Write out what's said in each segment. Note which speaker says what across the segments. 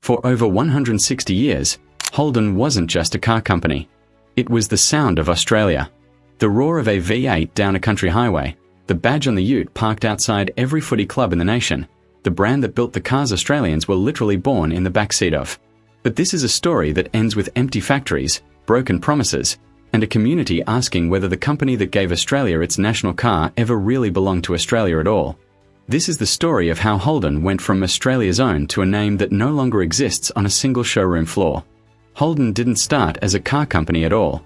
Speaker 1: For over 160 years, Holden wasn't just a car company. It was the sound of Australia. The roar of a V8 down a country highway, the badge on the ute parked outside every footy club in the nation, the brand that built the cars Australians were literally born in the backseat of. But this is a story that ends with empty factories, broken promises, and a community asking whether the company that gave Australia its national car ever really belonged to Australia at all. This is the story of how Holden went from Australia's own to a name that no longer exists on a single showroom floor. Holden didn't start as a car company at all.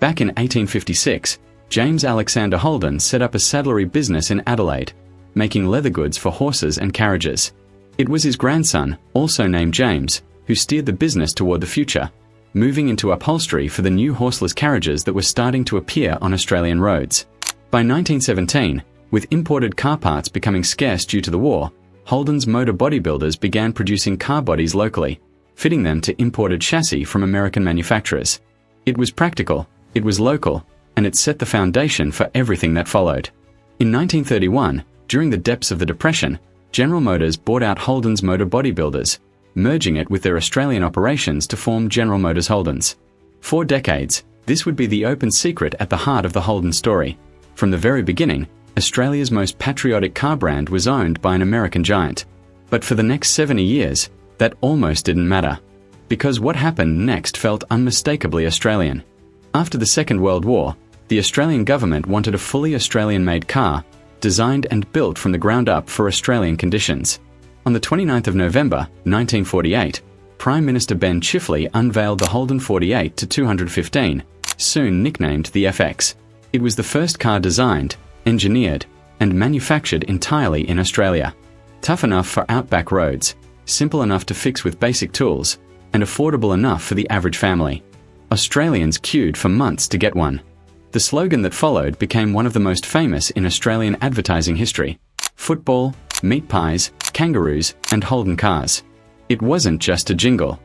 Speaker 1: Back in 1856, James Alexander Holden set up a saddlery business in Adelaide, making leather goods for horses and carriages. It was his grandson, also named James, who steered the business toward the future, moving into upholstery for the new horseless carriages that were starting to appear on Australian roads. By 1917, with imported car parts becoming scarce due to the war, Holden's motor bodybuilders began producing car bodies locally, fitting them to imported chassis from American manufacturers. It was practical, it was local, and it set the foundation for everything that followed. In 1931, during the depths of the Depression, General Motors bought out Holden's motor bodybuilders, merging it with their Australian operations to form General Motors Holdens. For decades, this would be the open secret at the heart of the Holden story. From the very beginning, Australia's most patriotic car brand was owned by an American giant. But for the next 70 years, that almost didn't matter. Because what happened next felt unmistakably Australian. After the Second World War, the Australian government wanted a fully Australian-made car, designed and built from the ground up for Australian conditions. On the 29th of November, 1948, Prime Minister Ben Chifley unveiled the Holden-Ford 215, soon nicknamed the FX. It was the first car designed, engineered, and manufactured entirely in Australia. Tough enough for outback roads, simple enough to fix with basic tools, and affordable enough for the average family. Australians queued for months to get one. The slogan that followed became one of the most famous in Australian advertising history: football, meat pies, kangaroos, and Holden cars. It wasn't just a jingle.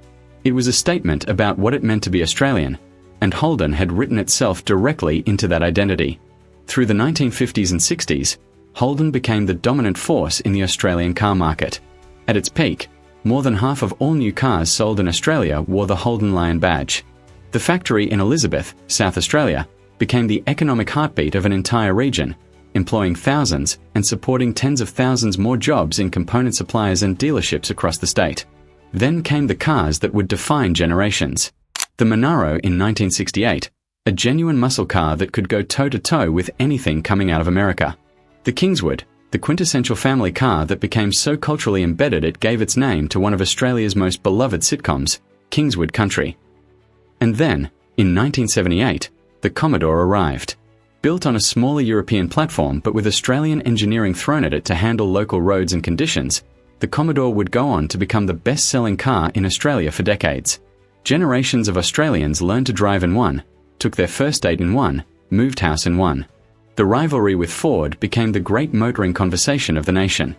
Speaker 1: It was a statement about what it meant to be Australian, and Holden had written itself directly into that identity. Through the 1950s and 60s, Holden became the dominant force in the Australian car market. At its peak, more than half of all new cars sold in Australia wore the Holden Lion badge. The factory in Elizabeth, South Australia, became the economic heartbeat of an entire region, employing thousands and supporting tens of thousands more jobs in component suppliers and dealerships across the state. Then came the cars that would define generations. The Monaro in 1968, a genuine muscle car that could go toe-to-toe with anything coming out of America. The Kingswood, the quintessential family car that became so culturally embedded it gave its name to one of Australia's most beloved sitcoms, Kingswood Country. And then, in 1978, the Commodore arrived. Built on a smaller European platform but with Australian engineering thrown at it to handle local roads and conditions, the Commodore would go on to become the best-selling car in Australia for decades. Generations of Australians learned to drive in one, took their first date in one, moved house in one. The rivalry with Ford became the great motoring conversation of the nation.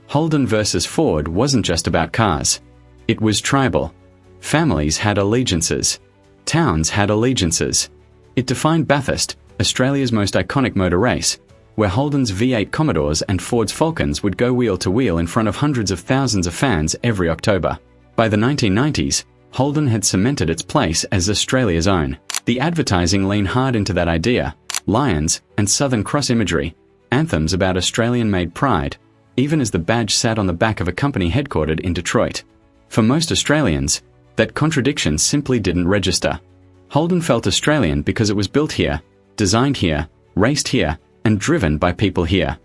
Speaker 1: Holden versus Ford wasn't just about cars. It was tribal. Families had allegiances. Towns had allegiances. It defined Bathurst, Australia's most iconic motor race, where Holden's V8 Commodores and Ford's Falcons would go wheel to wheel in front of hundreds of thousands of fans every October. By the 1990s, Holden had cemented its place as Australia's own. The advertising leaned hard into that idea: lions and Southern Cross imagery, anthems about Australian-made pride, even as the badge sat on the back of a company headquartered in Detroit. For most Australians, that contradiction simply didn't register. Holden felt Australian because it was built here, designed here, raced here, and driven by people here.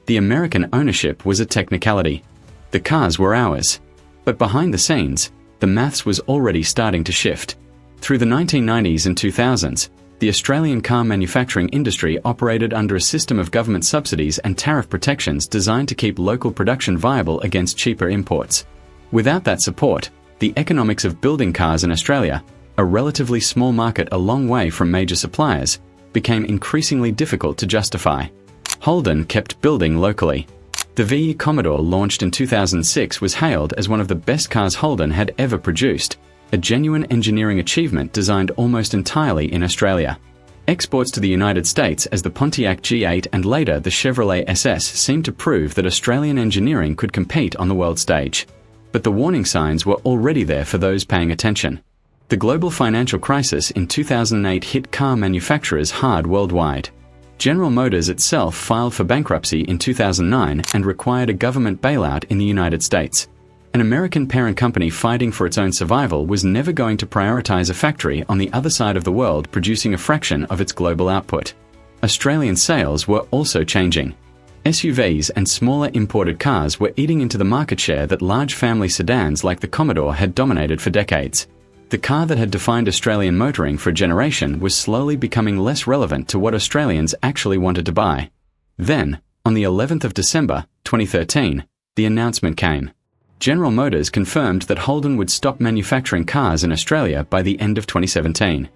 Speaker 1: The American ownership was a technicality. The cars were ours. But behind the scenes, the maths was already starting to shift. Through the 1990s and 2000s, the Australian car manufacturing industry operated under a system of government subsidies and tariff protections designed to keep local production viable against cheaper imports. Without that support, the economics of building cars in Australia, a relatively small market a long way from major suppliers, became increasingly difficult to justify. Holden kept building locally. The VE Commodore, launched in 2006, was hailed as one of the best cars Holden had ever produced, a genuine engineering achievement designed almost entirely in Australia. Exports to the United States as the Pontiac G8 and later the Chevrolet SS seemed to prove that Australian engineering could compete on the world stage. But the warning signs were already there for those paying attention. The global financial crisis in 2008 hit car manufacturers hard worldwide. General Motors itself filed for bankruptcy in 2009 and required a government bailout in the United States. An American parent company fighting for its own survival was never going to prioritize a factory on the other side of the world producing a fraction of its global output. Australian sales were also changing. SUVs and smaller imported cars were eating into the market share that large family sedans like the Commodore had dominated for decades. The car that had defined Australian motoring for a generation was slowly becoming less relevant to what Australians actually wanted to buy. Then, on the 11th of December, 2013, the announcement came. General Motors confirmed that Holden would stop manufacturing cars in Australia by the end of 2017.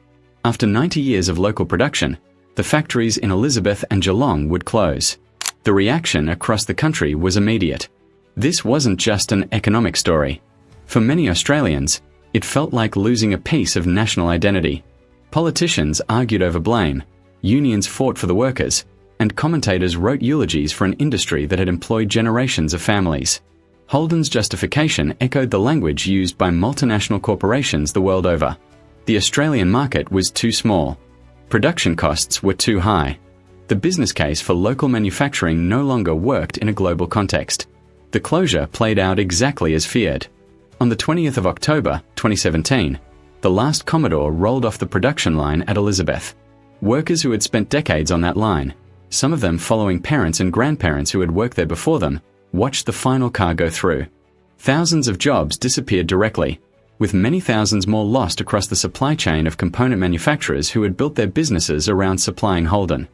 Speaker 1: After 90 years of local production, the factories in Elizabeth and Geelong would close. The reaction across the country was immediate. This wasn't just an economic story. For many Australians, it felt like losing a piece of national identity. Politicians argued over blame, unions fought for the workers, and commentators wrote eulogies for an industry that had employed generations of families. Holden's justification echoed the language used by multinational corporations the world over. The Australian market was too small. Production costs were too high. The business case for local manufacturing no longer worked in a global context. The closure played out exactly as feared. On the 20th of October, 2017, the last Commodore rolled off the production line at Elizabeth. Workers who had spent decades on that line, some of them following parents and grandparents who had worked there before them, watched the final car go through. Thousands of jobs disappeared directly, with many thousands more lost across the supply chain of component manufacturers who had built their businesses around supplying Holden.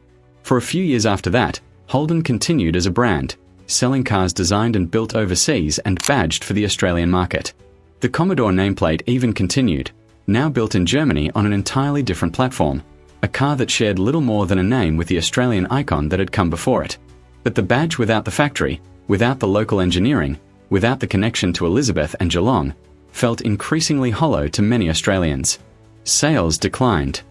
Speaker 1: For a few years after that, Holden continued as a brand, selling cars designed and built overseas and badged for the Australian market. The Commodore nameplate even continued, now built in Germany on an entirely different platform, a car that shared little more than a name with the Australian icon that had come before it. But the badge without the factory, without the local engineering, without the connection to Elizabeth and Geelong, felt increasingly hollow to many Australians. Sales declined.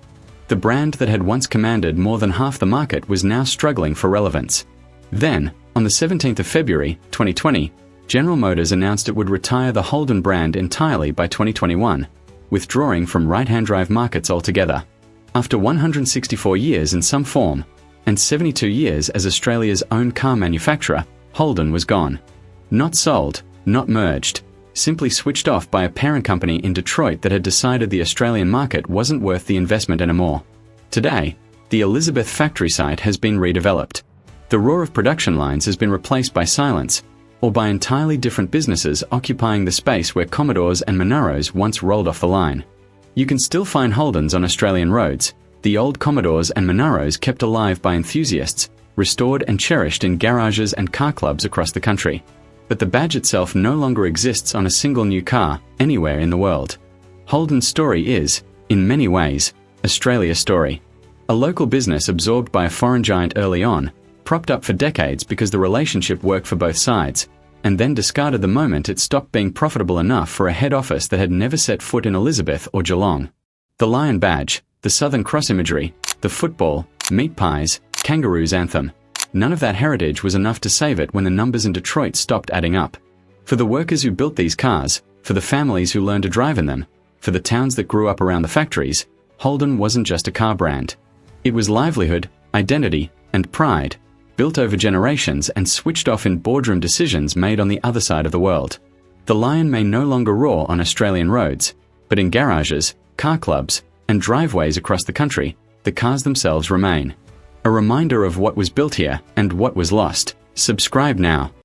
Speaker 1: The brand that had once commanded more than half the market was now struggling for relevance. Then, on the 17th of February, 2020, General Motors announced it would retire the Holden brand entirely by 2021, withdrawing from right-hand drive markets altogether. After 164 years in some form, and 72 years as Australia's own car manufacturer, Holden was gone. Not sold, not merged, simply switched off by a parent company in Detroit that had decided the Australian market wasn't worth the investment anymore. Today, the Elizabeth factory site has been redeveloped. The roar of production lines has been replaced by silence, or by entirely different businesses occupying the space where Commodores and Monaros once rolled off the line. You can still find Holdens on Australian roads, the old Commodores and Monaros kept alive by enthusiasts, restored and cherished in garages and car clubs across the country. But the badge itself no longer exists on a single new car anywhere in the world. Holden's story is, in many ways, Australia's story. A local business absorbed by a foreign giant early on, propped up for decades because the relationship worked for both sides, and then discarded the moment it stopped being profitable enough for a head office that had never set foot in Elizabeth or Geelong. The Lion badge, the Southern Cross imagery, the football, meat pies, kangaroos anthem. None of that heritage was enough to save it when the numbers in Detroit stopped adding up. For the workers who built these cars, for the families who learned to drive in them, for the towns that grew up around the factories, Holden wasn't just a car brand. It was livelihood, identity, and pride, built over generations and switched off in boardroom decisions made on the other side of the world. The Lion may no longer roar on Australian roads, but in garages, car clubs, and driveways across the country, the cars themselves remain. A reminder of what was built here and what was lost. Subscribe now.